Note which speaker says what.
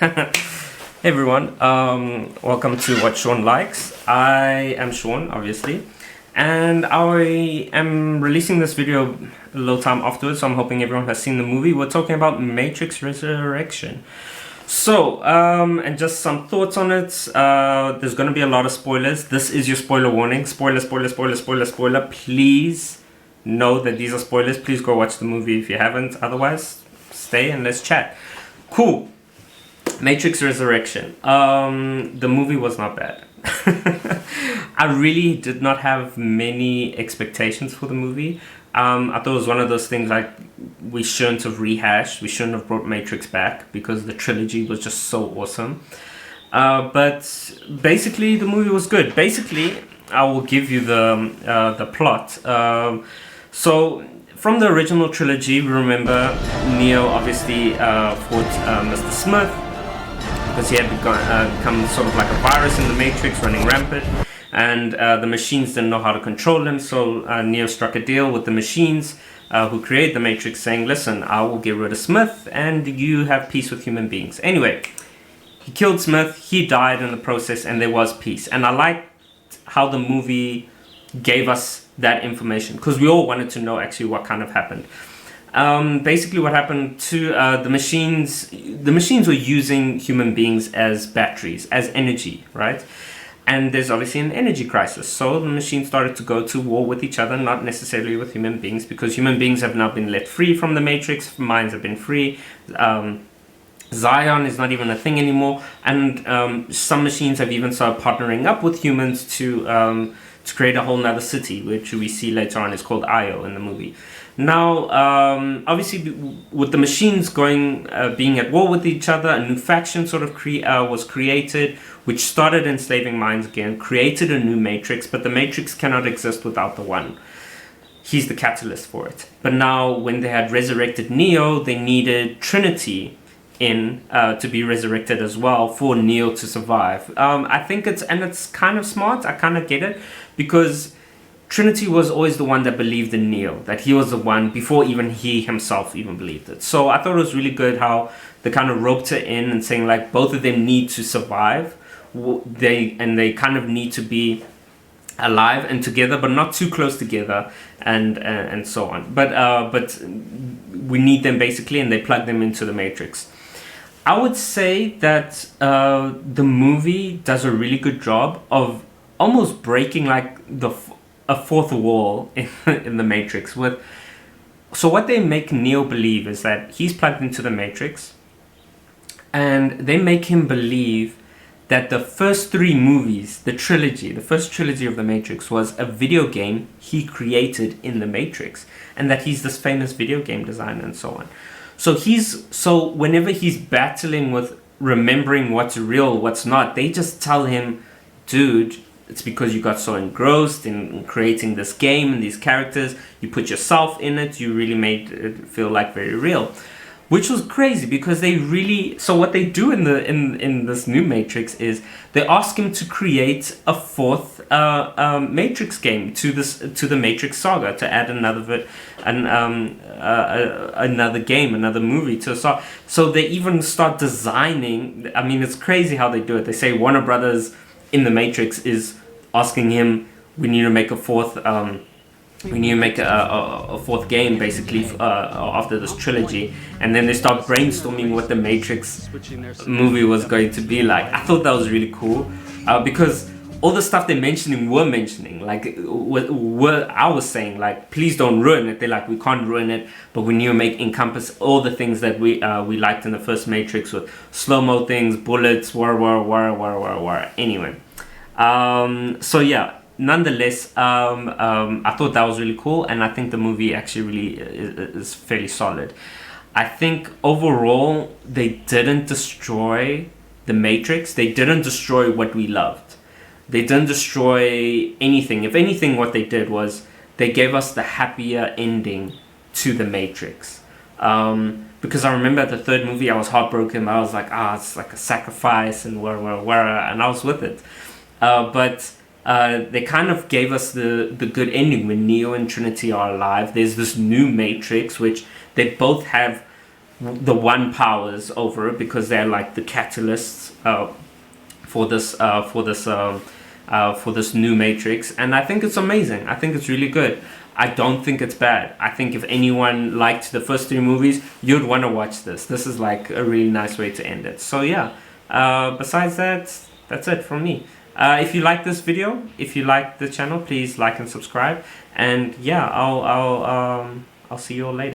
Speaker 1: Hey everyone, welcome to What Shaun Likes. I am Shaun, obviously, and I am releasing this video a little time afterwards, so I'm hoping everyone has seen the movie. We're talking about Matrix Resurrection. So, and just some thoughts on it. There's going to be a lot of spoilers. This is your spoiler warning. Spoiler, spoiler, spoiler, spoiler, spoiler. Please know that these are spoilers. Please go watch the movie if you haven't. Otherwise, stay and let's chat. Cool. Matrix Resurrection. The movie was not bad. I really did not have many expectations for the movie. I thought it was one of those things like we shouldn't have rehashed. We shouldn't have brought Matrix back because the trilogy was just so awesome. But basically, the movie was good. Basically, I will give you the plot. So from the original trilogy, we remember Neo obviously fought Mr. Smith, because he had become sort of like a virus in the Matrix running rampant, and the machines didn't know how to control him, so Neo struck a deal with the machines who created the Matrix, saying, listen, I will get rid of Smith and you have peace with human beings. Anyway, he killed Smith, he died in the process, and there was peace. And I liked how the movie gave us that information, because we all wanted to know actually what kind of happened. Basically what happened to the machines were using human beings as batteries, as energy, right? And there's obviously an energy crisis, so the machines started to go to war with each other, not necessarily with human beings, because human beings have now been let free from the Matrix, minds have been free, Zion is not even a thing anymore, and some machines have even started partnering up with humans to create a whole nother city, which we see later on is called Io in the movie. Now, obviously, with the machines being at war with each other, a new faction sort of was created, which started enslaving minds again, created a new Matrix, but the Matrix cannot exist without the One. He's the catalyst for it. But now, when they had resurrected Neo, they needed Trinity to be resurrected as well for Neo to survive. I think it's kind of smart. I kind of get it, because Trinity was always the one that believed in Neo, that he was the one before even he himself even believed it. So I thought it was really good how they kind of roped her in and saying like both of them need to survive. They kind of need to be alive and together, but not too close together, and so on. But we need them basically, and they plug them into the Matrix. I would say that the movie does a really good job of almost breaking like a fourth wall in the Matrix. So what they make Neo believe is that he's plugged into the Matrix, and they make him believe that the first three movies, the first trilogy of the Matrix, was a video game he created in the Matrix, and that he's this famous video game designer and so on. So whenever he's battling with remembering what's real, what's not, they just tell him, dude, it's because you got so engrossed in creating this game and these characters, you put yourself in it, you really made it feel like very real. Which was crazy, because they really... So what they do in this new Matrix is they ask him to create a fourth Matrix game to the Matrix Saga, to add another game, another movie to the saga. So they even start designing... I mean, it's crazy how they do it. They say Warner Brothers in the Matrix is asking him, we need to make a fourth... we need to make a fourth game, basically, after this trilogy. And then they start brainstorming what the Matrix movie was going to be like. I thought that was really cool, because all the stuff they're mentioning, like, I was saying, like, please don't ruin it. They're like, we can't ruin it, but we need to encompass all the things that we liked in the first Matrix, with slow-mo things, bullets, war. Anyway, so yeah. Nonetheless, I thought that was really cool, and I think the movie actually really is fairly solid. I think overall they didn't destroy the Matrix. They didn't destroy what we loved. They didn't destroy anything. If anything, what they did was they gave us the happier ending to the Matrix. Because I remember at the third movie I was heartbroken. I was like, it's like a sacrifice and and I was with it. But they kind of gave us the good ending when Neo and Trinity are alive. There's this new Matrix, which they both have the one powers over it, because they're like the catalysts for this new Matrix, and I think it's amazing. I think it's really good. I don't think it's bad. I think if anyone liked the first 3 movies, you'd want to watch this. This is like a really nice way to end it. So yeah, besides that, that's it from me. If you like this video, if you like the channel, please like and subscribe. And yeah, I'll see you all later.